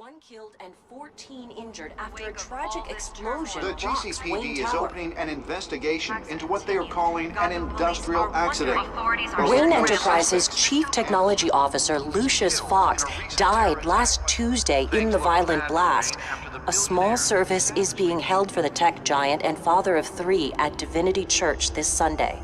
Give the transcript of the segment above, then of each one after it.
1 killed and 14 injured after a tragic explosion. The rocks GCPD Wayne is Tower. opening an investigation into what they are calling an industrial accident. Wayne Enterprises' Chief Technology Officer, Lucius Fox, died last Tuesday in the violent blast. A small service is being held for the tech giant and father of 3 at Divinity Church this Sunday.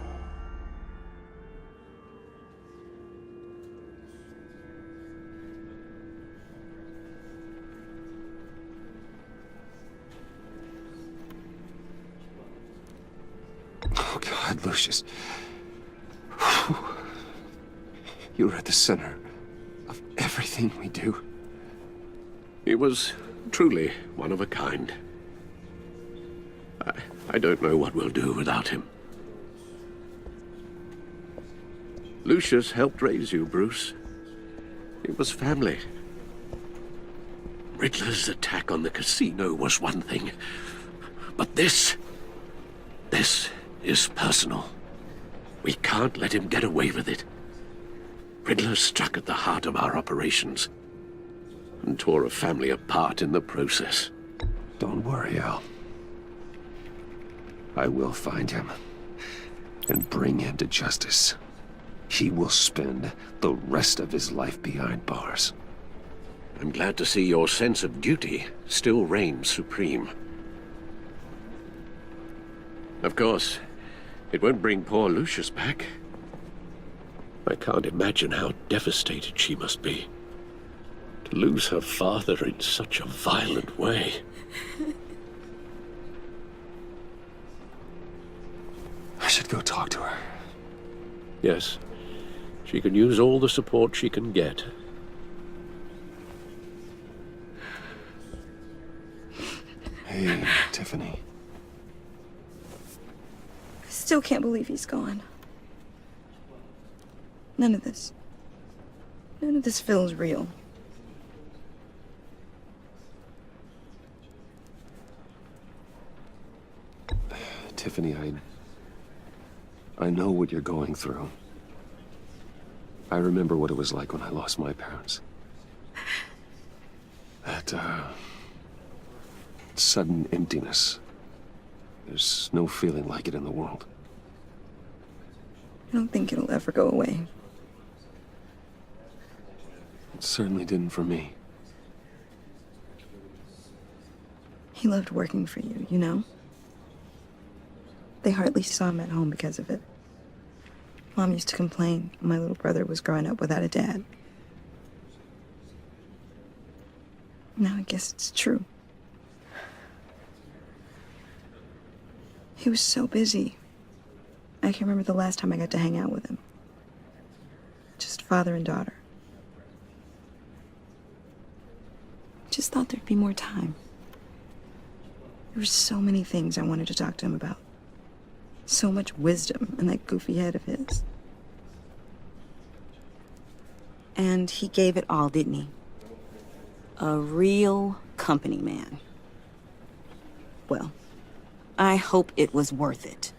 Oh, God, Lucius. You were at the center of everything we do. He was truly one of a kind. I don't know what we'll do without him. Lucius helped raise you, Bruce. It was family. Riddler's attack on the casino was one thing, but this is personal. We can't let him get away with it. Riddler struck at the heart of our operations and tore a family apart in the process. Don't worry, Al. I will find him and bring him to justice. He will spend the rest of his life behind bars. I'm glad to see your sense of duty still reigns supreme. Of course, it won't bring poor Lucius back. I can't imagine how devastated she must be to lose her father in such a violent way. I should go talk to her. Yes, she can use all the support she can get. Hey, Tiffany. I still can't believe he's gone. None of this feels real. Tiffany, I know what you're going through. I remember what it was like when I lost my parents. That, sudden emptiness. There's no feeling like it in the world. I don't think it'll ever go away. It certainly didn't for me. He loved working for you, you know? They hardly saw him at home because of it. Mom used to complain my little brother was growing up without a dad. Now I guess it's true. He was so busy. I can't remember the last time I got to hang out with him. Just father and daughter. Just thought there'd be more time. There were so many things I wanted to talk to him about. So much wisdom in that goofy head of his. And he gave it all, didn't he? A real company man. Well, I hope it was worth it.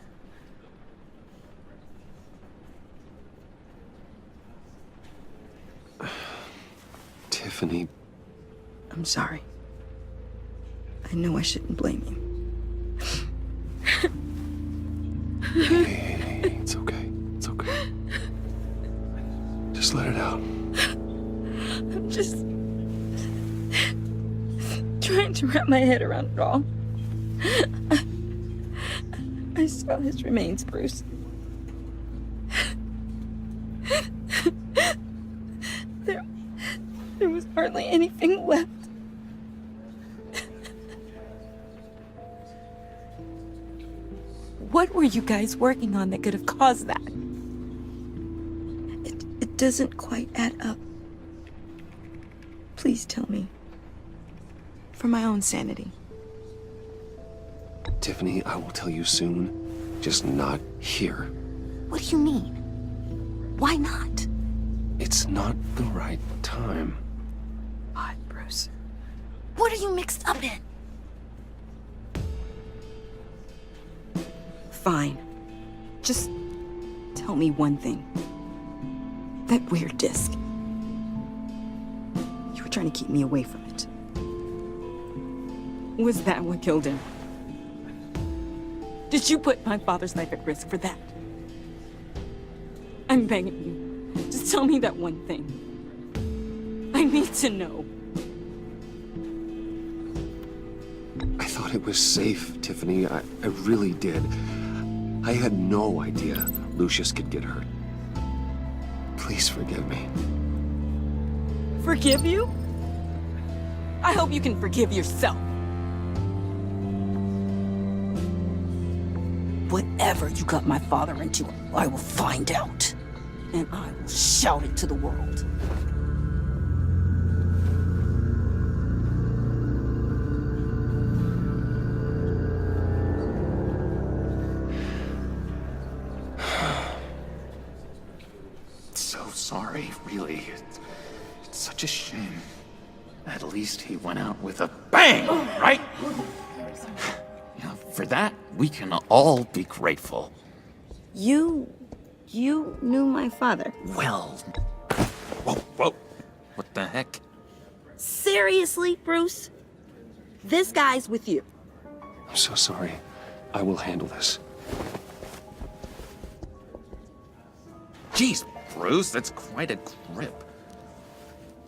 Tiffany. I'm sorry. I know I shouldn't blame you. Hey, it's okay. It's okay. Just let it out. I'm just trying to wrap my head around it all. I saw his remains, Bruce. There was hardly anything left. What were you guys working on that could have caused that? It doesn't quite add up. Please tell me. For my own sanity. Tiffany, I will tell you soon. Just not here. What do you mean? Why not? It's not the right time. What, Bruce? What are you mixed up in? Fine. Just tell me one thing. That weird disc. You were trying to keep me away from it. Was that what killed him? Did you put my father's life at risk for that? I'm begging you. Just tell me that one thing. I need to know. I thought it was safe, Tiffany. I really did. I had no idea Lucius could get hurt. Please forgive me. Forgive you? I hope you can forgive yourself. Whatever you got my father into, I will find out. And I will shout it to the world. So sorry, really. It's such a shame. At least he went out with a bang, right? Yeah, for that, we can all be grateful. You knew my father. Well... Whoa. What the heck? Seriously, Bruce? This guy's with you. I'm so sorry. I will handle this. Jeez, Bruce, that's quite a grip.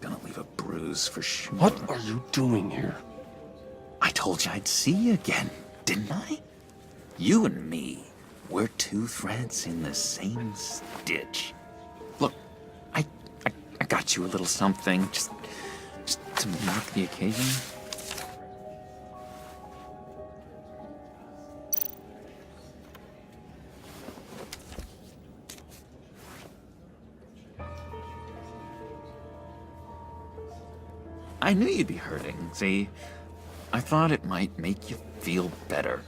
Gonna leave a bruise for sure. What are you doing here? I told you I'd see you again, didn't I? You and me, we're two threads in the same stitch. Look, I got you a little something, just to mark the occasion. I knew you'd be hurting, see? I thought it might make you feel better.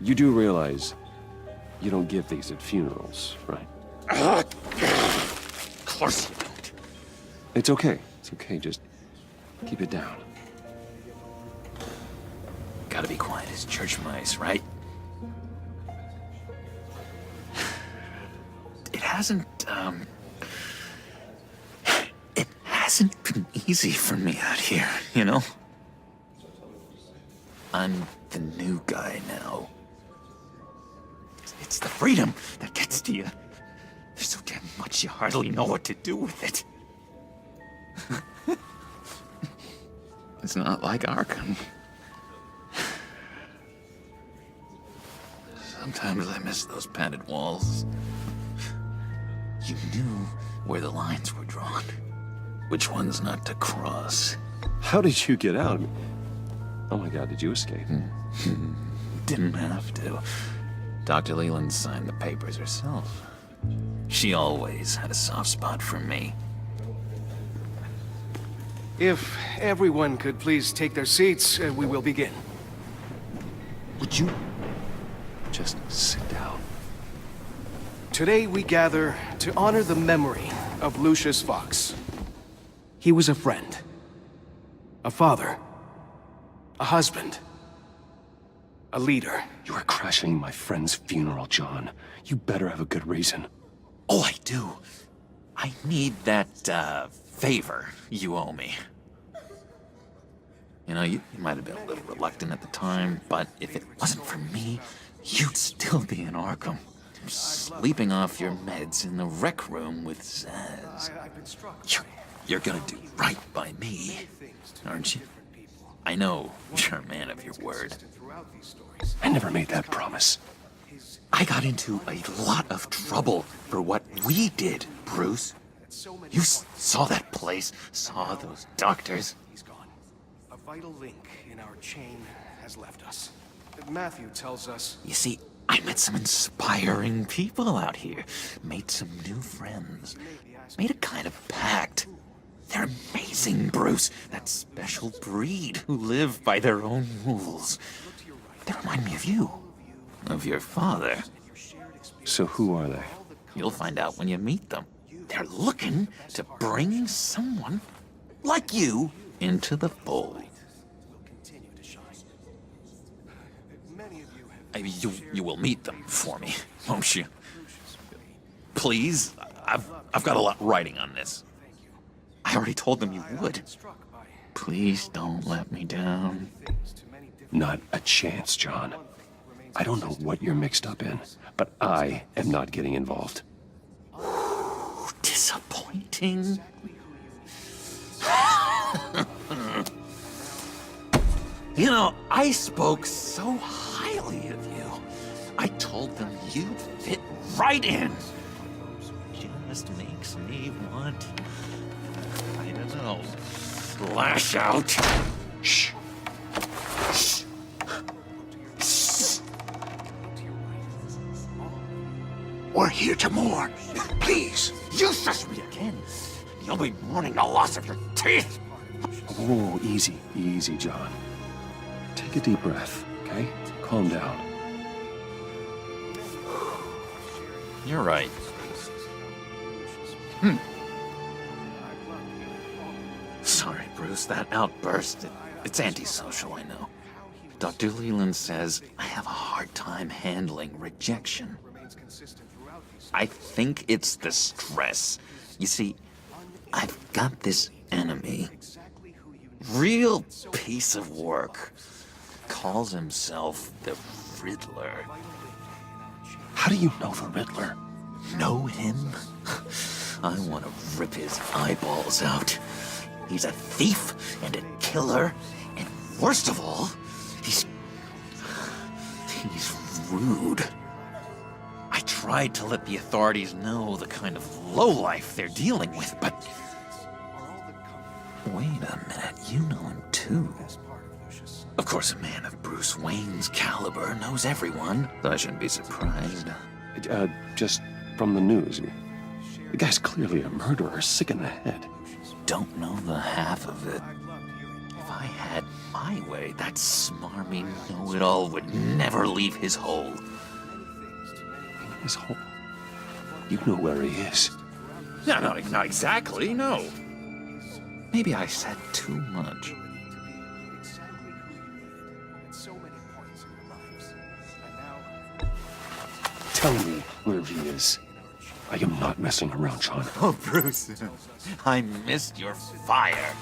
You do realize you don't give these at funerals, right? Of course you don't. It's okay. It's okay. Just keep it down. Gotta be quiet as church mice, right? It hasn't been easy for me out here, you know? I'm the new guy now. It's the freedom that gets to you. There's so damn much you hardly know what to do with it. It's not like Arkham. Sometimes I miss those padded walls. You knew where the lines were drawn. Which ones not to cross. How did you get out? Oh my God, did you escape? Didn't have to. Dr. Leland signed the papers herself. She always had a soft spot for me. If everyone could please take their seats, we will begin. Would you just sit down? Today we gather to honor the memory of Lucius Fox. He was a friend, a father, a husband, a leader. You are crashing my friend's funeral, John. You better have a good reason. Oh, I do. I need that, favor you owe me. You know, you might have been a little reluctant at the time, but if it wasn't for me, you'd still be in Arkham. Sleeping off your meds in the rec room with Zaz. You're gonna do right by me, aren't you? I know you're a man of your word. I never made that promise. I got into a lot of trouble for what we did, Bruce. You saw that place, saw those doctors. He's gone. A vital link in our chain has left us. Matthew tells us... You see, I met some inspiring people out here. Made some new friends. Made a kind of pact. They're amazing, Bruce. That special breed who live by their own rules. They remind me of you. Of your father. So who are they? You'll find out when you meet them. They're looking to bring someone like you into the fold. You will meet them for me, won't you? Please? I've got a lot writing on this. I already told them you would. Please don't let me down. Not a chance, John. I don't know what you're mixed up in, but I am not getting involved. Disappointing. You know, I spoke so highly of you. I told them you fit right in. Just makes me want, I don't know, lash out. Shh. Shh. Shh. We're here to mourn. Please, you shush me again. You'll be mourning the loss of your teeth. Oh, easy, easy, John. Take a deep breath, okay? Calm down. You're right. Sorry, Bruce, that outburst, it's antisocial, I know. Dr. Leland says I have a hard time handling rejection. I think it's the stress. You see, I've got this enemy. Real piece of work. Calls himself the Riddler. How do you know the Riddler? Know him? I want to rip his eyeballs out. He's a thief and a killer, and worst of all, he's rude. I tried to let the authorities know the kind of lowlife they're dealing with, but... Wait a minute, you know him too. Of course, a man of Bruce Wayne's caliber knows everyone, so I shouldn't be surprised. Just from the news. The guy's clearly a murderer, sick in the head. Don't know the half of it. If I had my way, that smarmy know-it-all would never leave his hole. His hole? You know where he is. No, not exactly, no. Maybe I said too much. Tell me where he is. I am not messing around, John. Oh, Bruce, I missed your fire.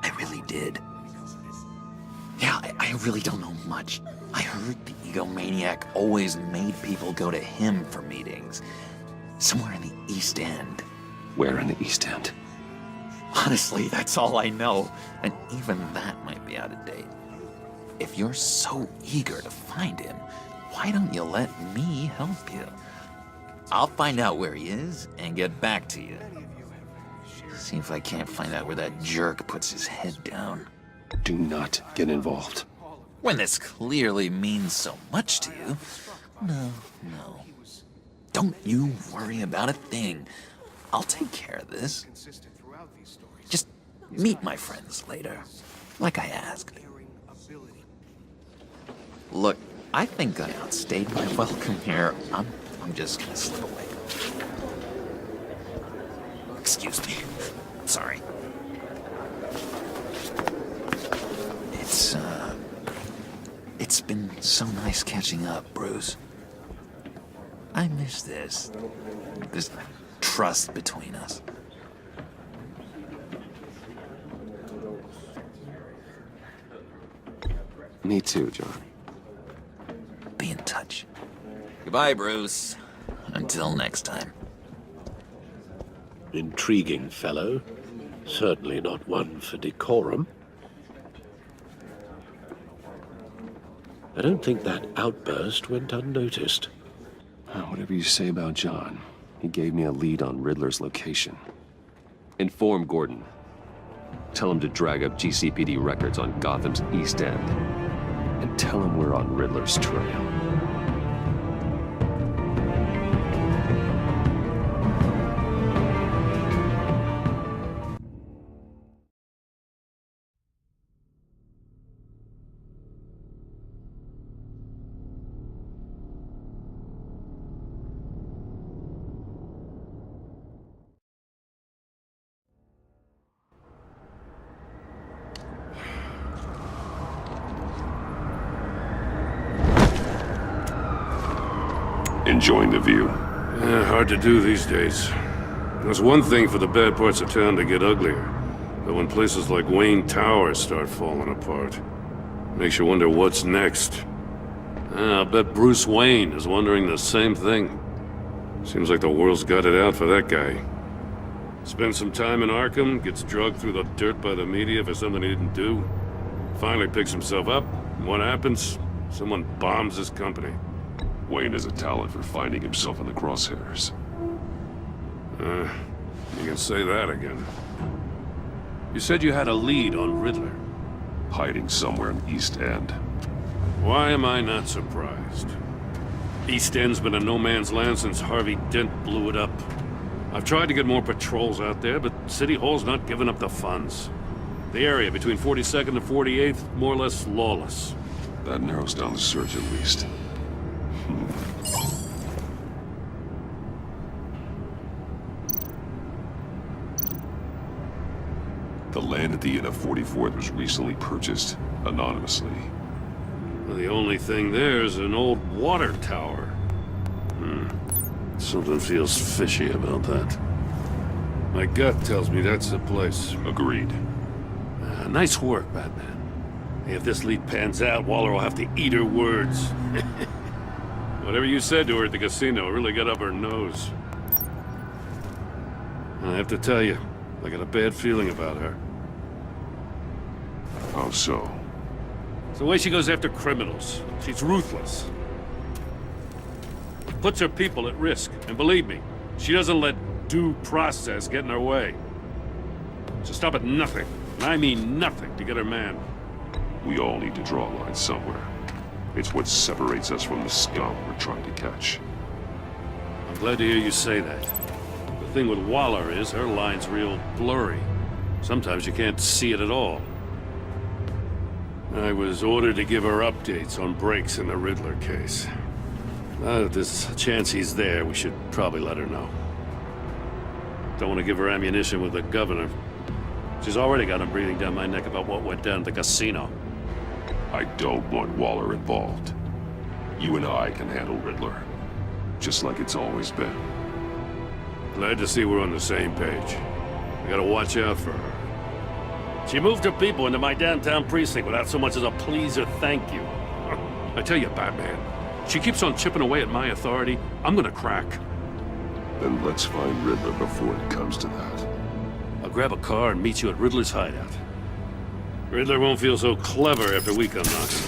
I really did. Yeah, I really don't know much. I heard the egomaniac always made people go to him for meetings. Somewhere in the East End. Where in the East End? Honestly, that's all I know. And even that might be out of date. If you're so eager to find him, why don't you let me help you? I'll find out where he is and get back to you. See if I can't find out where that jerk puts his head down. Do not get involved. When this clearly means so much to you. No. Don't you worry about a thing. I'll take care of this. Just meet my friends later, like I asked. Look, I think I outstayed my welcome here. I'm just gonna slip away. Excuse me. Sorry. It's been so nice catching up, Bruce. I miss this trust between us. Me too, John. Be in touch. Goodbye, Bruce. Until next time. Intriguing fellow. Certainly not one for decorum. I don't think that outburst went unnoticed. Whatever you say about John, he gave me a lead on Riddler's location. Inform Gordon. Tell him to drag up GCPD records on Gotham's East End. And tell him we're on Riddler's trail. Enjoying the view? Hard to do these days. It's one thing for the bad parts of town to get uglier, but when places like Wayne Tower start falling apart... Makes you wonder what's next. I'll bet Bruce Wayne is wondering the same thing. Seems like the world's got it out for that guy. Spends some time in Arkham, gets drugged through the dirt by the media for something he didn't do. Finally picks himself up, and what happens? Someone bombs his company. Wayne has a talent for finding himself in the crosshairs. You can say that again. You said you had a lead on Riddler. Hiding somewhere in the East End. Why am I not surprised? East End's been a no-man's land since Harvey Dent blew it up. I've tried to get more patrols out there, but City Hall's not giving up the funds. The area between 42nd and 48th, more or less lawless. That narrows down the search at least. The land at the end of 44th was recently purchased, anonymously. Well, the only thing there is an old water tower. Something feels fishy about that. My gut tells me that's the place. Agreed. Nice work, Batman. If this lead pans out, Waller will have to eat her words. Whatever you said to her at the casino really got up her nose. I have to tell you, I got a bad feeling about her. How so? It's the way she goes after criminals. She's ruthless. Puts her people at risk. And believe me, she doesn't let due process get in her way. She'll stop at nothing, and I mean nothing, to get her man. We all need to draw a line somewhere. It's what separates us from the scum we're trying to catch. I'm glad to hear you say that. The thing with Waller is her line's real blurry. Sometimes you can't see it at all. I was ordered to give her updates on breaks in the Riddler case. If there's a chance he's there, we should probably let her know. Don't want to give her ammunition with the governor. She's already got him breathing down my neck about what went down at the casino. I don't want Waller involved. You and I can handle Riddler. Just like it's always been. Glad to see we're on the same page. I gotta watch out for her. She moved her people into my downtown precinct without so much as a please or thank you. I tell you, Batman, she keeps on chipping away at my authority, I'm gonna crack. Then let's find Riddler before it comes to that. I'll grab a car and meet you at Riddler's hideout. Riddler won't feel so clever after we come knocking.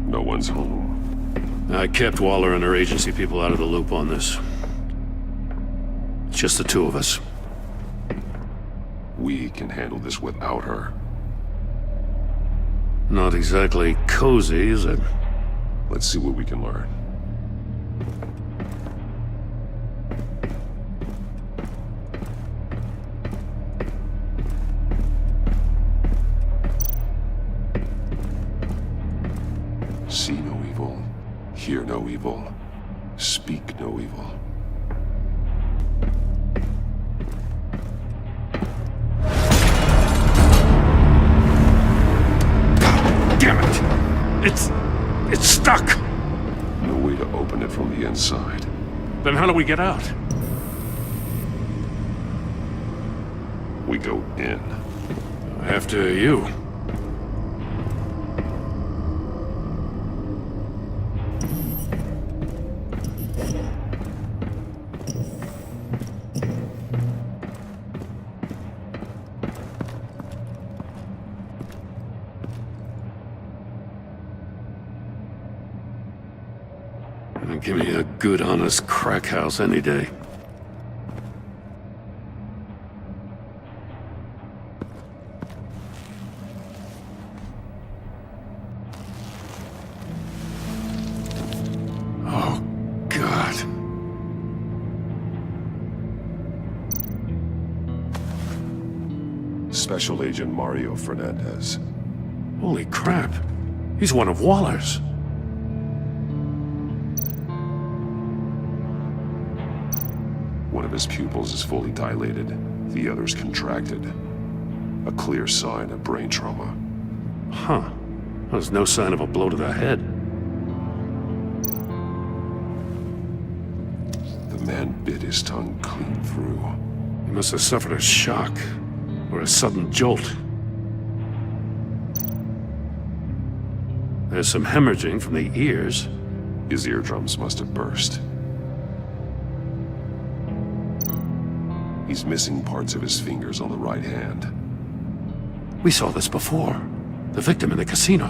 No one's home. I kept Waller and her agency people out of the loop on this. It's just the two of us. We can handle this without her. Not exactly cozy, is it? Let's see what we can learn. See no evil, hear no evil, speak no evil. Damn it! It's stuck! No way to open it from the inside. Then how do we get out? We go in. After you. Give me a good, honest crack house any day. Oh, God. Special Agent Mario Fernandez. Holy crap. He's one of Waller's. One of his pupils is fully dilated, the other's contracted. A clear sign of brain trauma. Huh. There's no sign of a blow to the head. The man bit his tongue clean through. He must have suffered a shock, or a sudden jolt. There's some hemorrhaging from the ears. His eardrums must have burst. He's missing parts of his fingers on the right hand. We saw this before. The victim in the casino.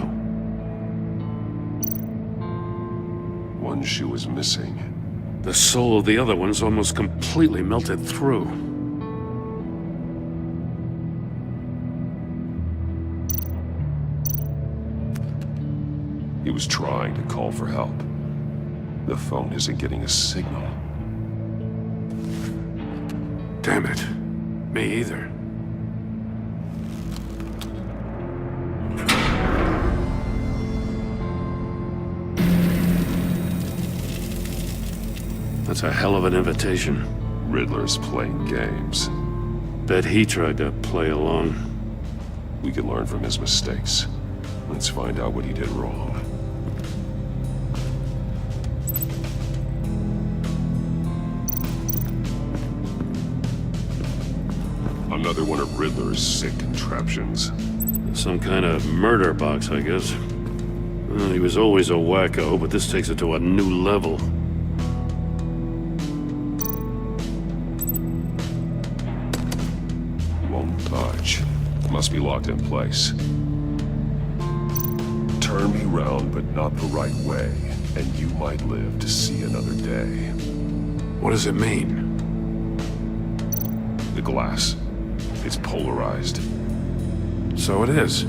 One shoe is missing. The sole of the other one's almost completely melted through. He was trying to call for help. The phone isn't getting a signal. Damn it. Me either. That's a hell of an invitation. Riddler's playing games. Bet he tried to play along. We can learn from his mistakes. Let's find out what he did wrong. Another one of Riddler's sick contraptions. Some kind of murder box, I guess. Well, he was always a wacko, but this takes it to a new level. Won't budge. Must be locked in place. Turn me round, but not the right way, and you might live to see another day. What does it mean? The glass. It's polarized. So it is.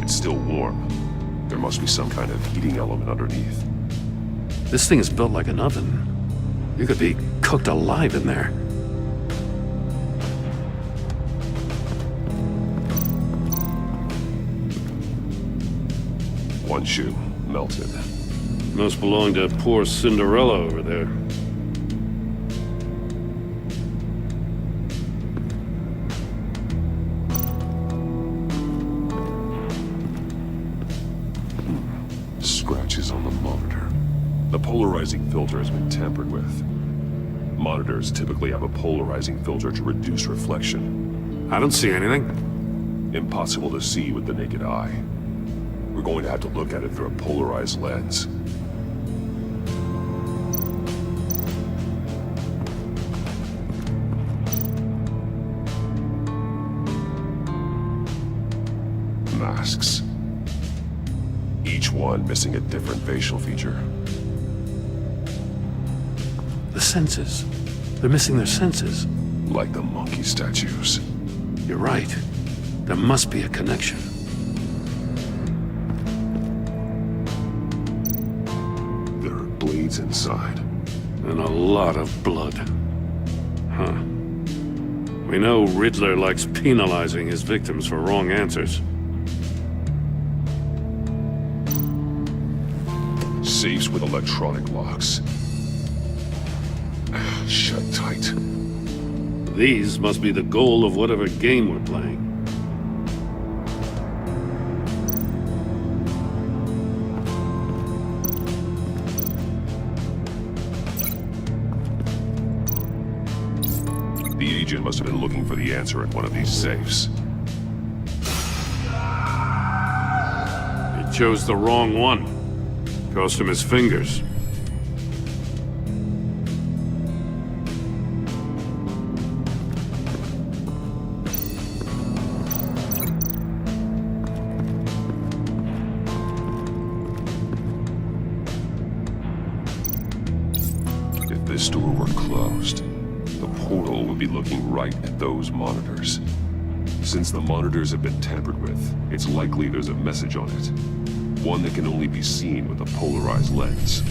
It's still warm. There must be some kind of heating element underneath. This thing is built like an oven. You could be cooked alive in there. One shoe, melted. Must belong to poor Cinderella over there. Scratches on the monitor. The polarizing filter has been tampered with. Monitors typically have a polarizing filter to reduce reflection. I don't see anything. Impossible to see with the naked eye. We're going to have to look at it through a polarized lens. Masks. Each one missing a different facial feature. The senses. They're missing their senses. Like the monkey statues. You're right. There must be a connection. There are blades inside. And a lot of blood. Huh. We know Riddler likes penalizing his victims for wrong answers. Safes with electronic locks. Shut tight. These must be the goal of whatever game we're playing. The agent must have been looking for the answer in one of these safes. He chose the wrong one. Cost him his fingers. If this door were closed, the portal would be looking right at those monitors. Since the monitors have been tampered with, it's likely there's a message on it. One that can only be seen with a polarized lens.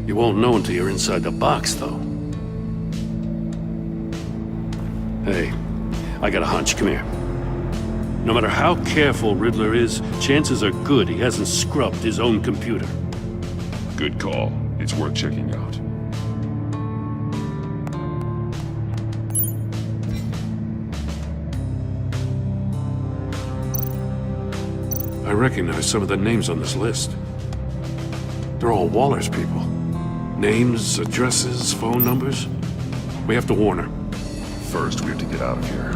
You won't know until you're inside the box, though. Hey, I got a hunch. Come here. No matter how careful Riddler is, chances are good he hasn't scrubbed his own computer. Good call. It's worth checking out. I recognize some of the names on this list. They're all Waller's people. Names, addresses, phone numbers. We have to warn her. First, we have to get out of here.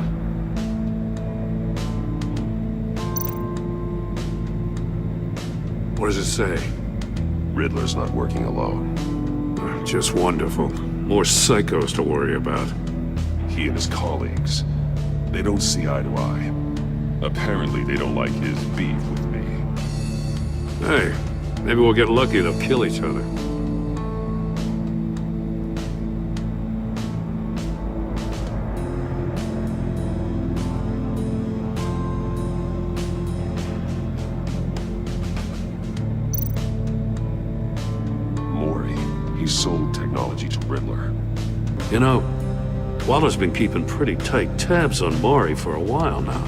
What does it say? Riddler's not working alone. Just wonderful. More psychos to worry about. He and his colleagues, they don't see eye to eye. Apparently, they don't like his beef with me. Hey, maybe we'll get lucky they'll kill each other. He sold technology to Riddler. You know, Waller's been keeping pretty tight tabs on Maury for a while now.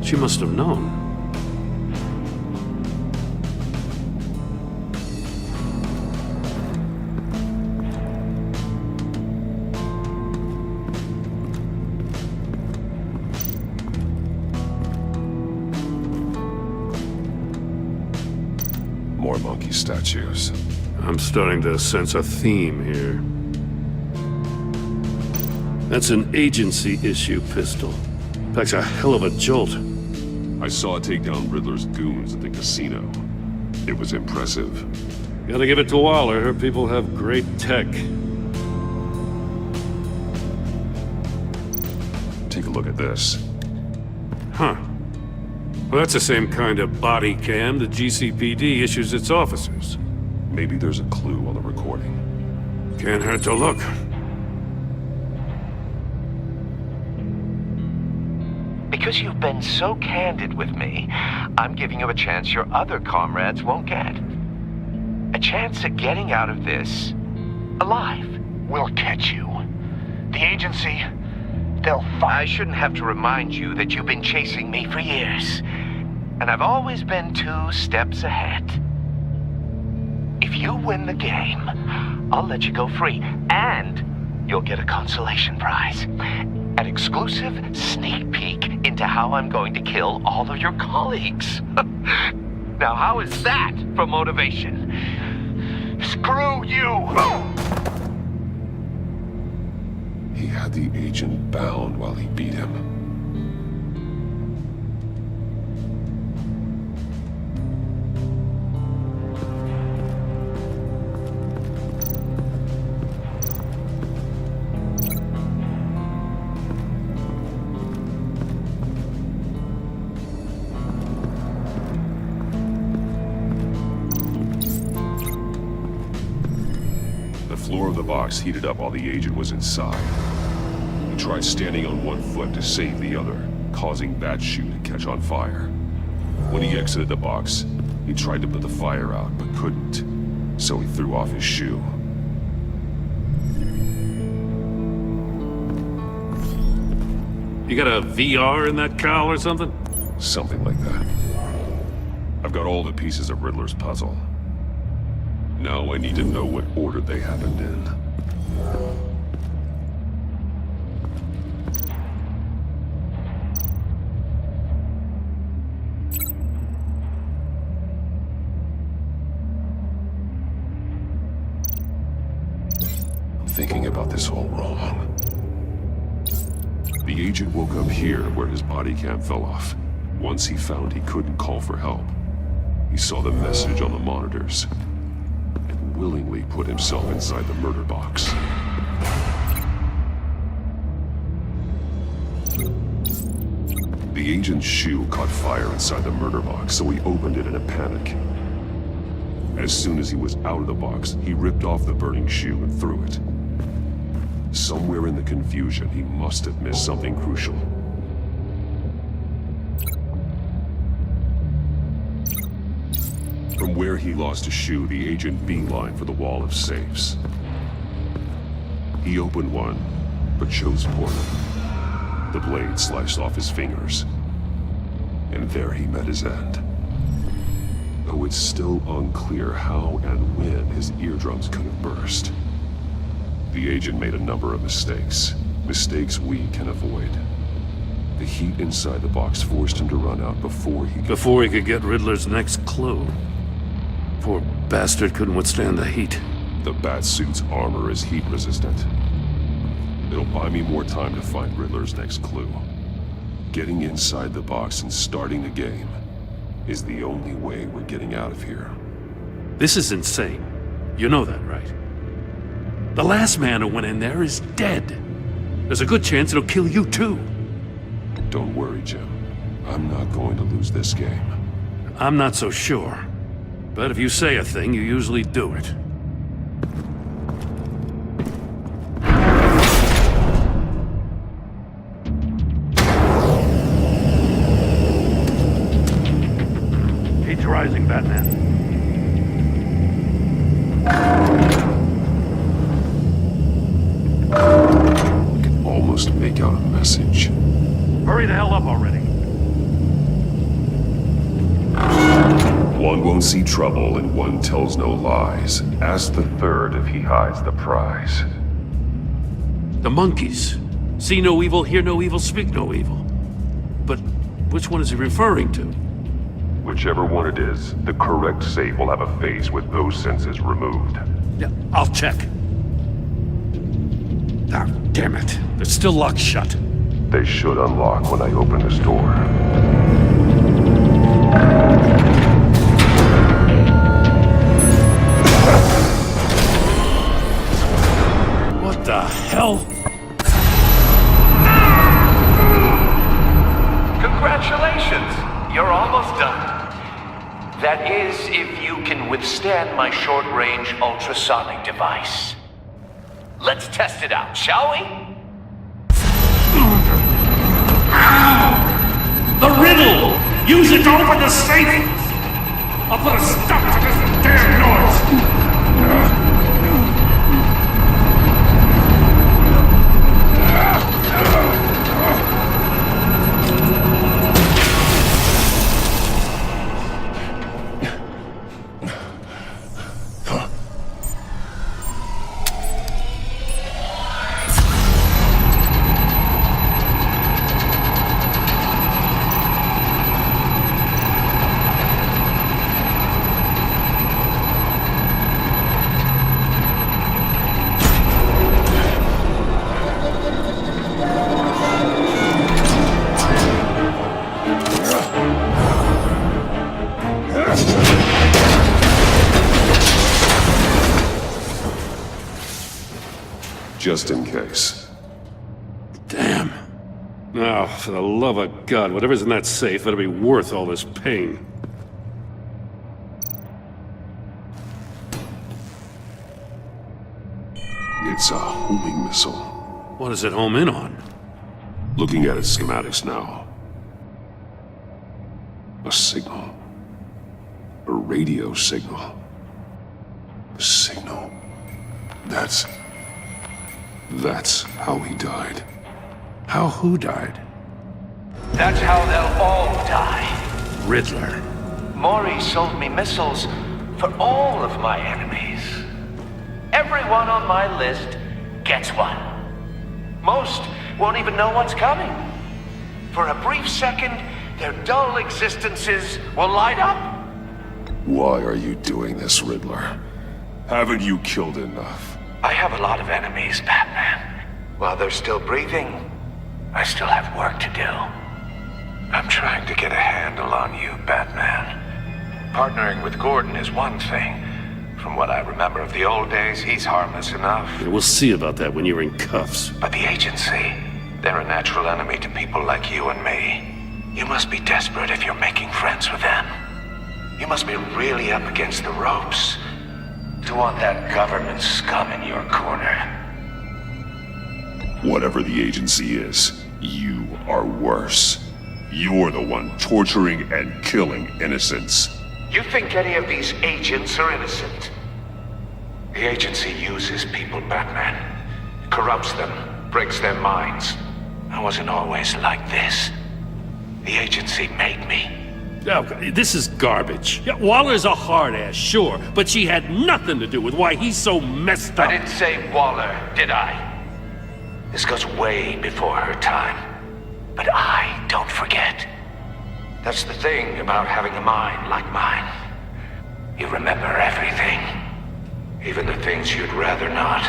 She must have known. More monkey statues. I'm starting to sense a theme here. That's an agency issue pistol. Packs a hell of a jolt. I saw it take down Riddler's goons at the casino. It was impressive. Gotta give it to Waller. Her people have great tech. Take a look at this. Huh. Well, that's the same kind of body cam the GCPD issues its officers. Maybe there's a clue on the recording. Can't hurt to look. Because you've been so candid with me, I'm giving you a chance your other comrades won't get. A chance at getting out of this alive. We'll catch you. The agency, they'll find... I shouldn't have to remind you that you've been chasing me for years. And I've always been 2 steps ahead. If you win the game, I'll let you go free, and you'll get a consolation prize. An exclusive sneak peek into how I'm going to kill all of your colleagues. Now, how is that for motivation? Screw you! He had the agent bound while he beat him. The floor of the box heated up while the agent was inside. He tried standing on one foot to save the other, causing that shoe to catch on fire. When he exited the box, he tried to put the fire out, but couldn't, so he threw off his shoe. You got a VR in that cowl or something? Something like that. I've got all the pieces of Riddler's puzzle. Now I need to know what order they happened in. I'm thinking about this all wrong. The agent woke up here where his body cam fell off. Once he found he couldn't call for help, he saw the message on the monitors and willingly put himself inside the murder box. The agent's shoe caught fire inside the murder box, so he opened it in a panic. As soon as he was out of the box, he ripped off the burning shoe and threw it. Somewhere in the confusion, he must have missed something crucial. From where he lost a shoe, the agent beelined for the wall of safes. He opened one, but chose poorly. The blade sliced off his fingers. And there he met his end. Though it's still unclear how and when his eardrums could have burst. The agent made a number of mistakes. Mistakes we can avoid. The heat inside the box forced him to run out before he could get Riddler's next clue. Poor bastard couldn't withstand the heat. The Batsuit's armor is heat resistant. It'll buy me more time to find Riddler's next clue. Getting inside the box and starting the game is the only way we're getting out of here. This is insane. You know that, right? The last man who went in there is dead. There's a good chance it'll kill you too. Don't worry, Jim. I'm not going to lose this game. I'm not so sure. But if you say a thing, you usually do it. Heat's rising, Batman. I can almost make out a message. Hurry the hell up already. One won't see trouble and one tells no lies. Ask the third if he hides the prize. The monkeys. See no evil, hear no evil, speak no evil. But which one is he referring to? Whichever one it is, the correct safe will have a face with those senses removed. Yeah, I'll check. Ah, damn it. They're still locked shut. They should unlock when I open this door. What the hell? Congratulations! You're almost done. That is, if you can withstand my short-range ultrasonic device. Let's test it out, shall we? The riddle! Use it to open the safe! I'll put a stop to this damn noise! Just in case. Damn. Now, for the love of God, whatever's in that safe, it'll be worth all this pain. It's a homing missile. What does it home in on? Looking at its schematics now. A signal. A radio signal. A signal. That's how he died. How who died? That's how they'll all die. Riddler. Maury sold me missiles for all of my enemies. Everyone on my list gets one. Most won't even know what's coming. For a brief second, their dull existences will light up. Why are you doing this, Riddler? Haven't you killed enough? I have a lot of enemies, Batman. While they're still breathing, I still have work to do. I'm trying to get a handle on you, Batman. Partnering with Gordon is one thing. From what I remember of the old days, he's harmless enough. Yeah, we'll see about that when you're in cuffs. But the agency, they're a natural enemy to people like you and me. You must be desperate if you're making friends with them. You must be really up against the ropes to want that government scum in your corner. Whatever the agency is, you are worse. You're the one torturing and killing innocents. You think any of these agents are innocent? The agency uses people, Batman. Corrupts them, breaks their minds. I wasn't always like this. The agency made me. Oh, this is garbage. Yeah, Waller's a hard-ass, sure, but she had nothing to do with why he's so messed up. I didn't say Waller, did I? This goes way before her time. But I don't forget. That's the thing about having a mind like mine. You remember everything. Even the things you'd rather not.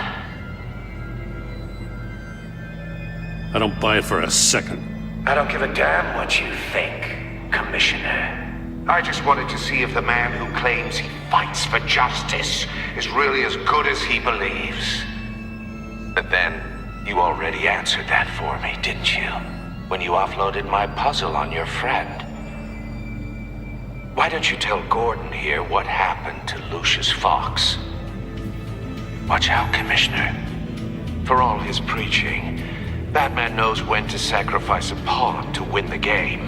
I don't buy it for a second. I don't give a damn what you think, Commissioner. I just wanted to see if the man who claims he fights for justice is really as good as he believes. But then, you already answered that for me, didn't you? When you offloaded my puzzle on your friend. Why don't you tell Gordon here what happened to Lucius Fox? Watch out, Commissioner. For all his preaching, Batman knows when to sacrifice a pawn to win the game.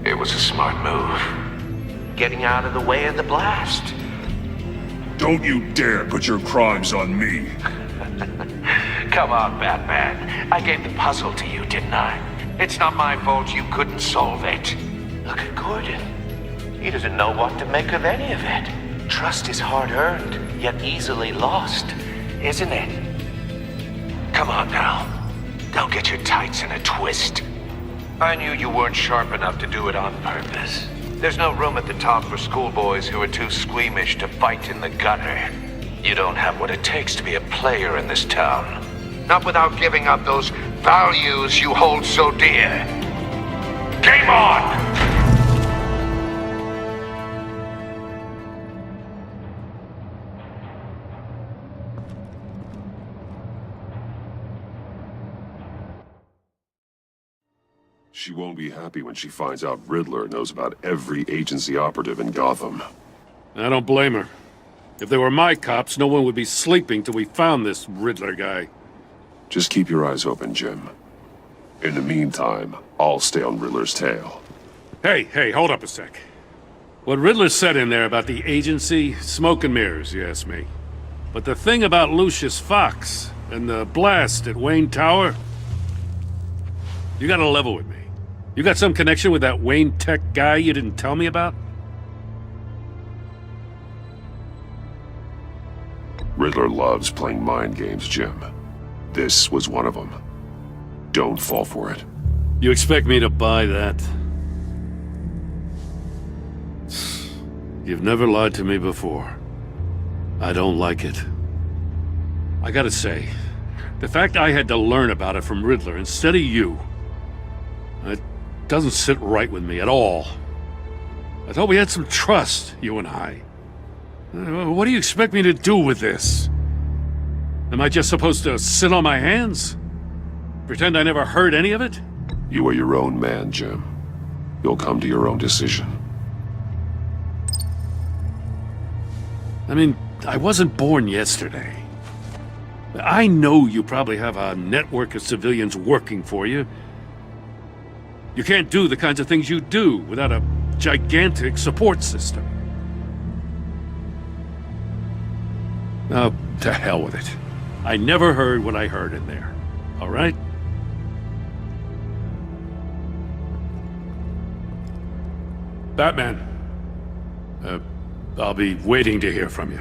It was a smart move. Getting out of the way of the blast. Don't you dare put your crimes on me. Come on, Batman. I gave the puzzle to you, didn't I? It's not my fault you couldn't solve it. Look at Gordon. He doesn't know what to make of any of it. Trust is hard-earned, yet easily lost, isn't it? Come on now. Don't get your tights in a twist. I knew you weren't sharp enough to do it on purpose. There's no room at the top for schoolboys who are too squeamish to fight in the gutter. You don't have what it takes to be a player in this town. Not without giving up those values you hold so dear. Game on! She won't be happy when she finds out Riddler knows about every agency operative in Gotham. I don't blame her. If they were my cops, no one would be sleeping till we found this Riddler guy. Just keep your eyes open, Jim. In the meantime, I'll stay on Riddler's tail. Hey, hold up a sec. What Riddler said in there about the agency, smoke and mirrors, you ask me. But the thing about Lucius Fox and the blast at Wayne Tower, you gotta level with me. You got some connection with that Wayne Tech guy you didn't tell me about? Riddler loves playing mind games, Jim. This was one of them. Don't fall for it. You expect me to buy that? You've never lied to me before. I don't like it. I gotta say, the fact I had to learn about it from Riddler instead of you, it doesn't sit right with me at all. I thought we had some trust, you and I. What do you expect me to do with this? Am I just supposed to sit on my hands? Pretend I never heard any of it? You are your own man, Jim. You'll come to your own decision. I mean, I wasn't born yesterday. I know you probably have a network of civilians working for you. You can't do the kinds of things you do without a gigantic support system. Oh, to hell with it. I never heard what I heard in there. All right? Batman. I'll be waiting to hear from you.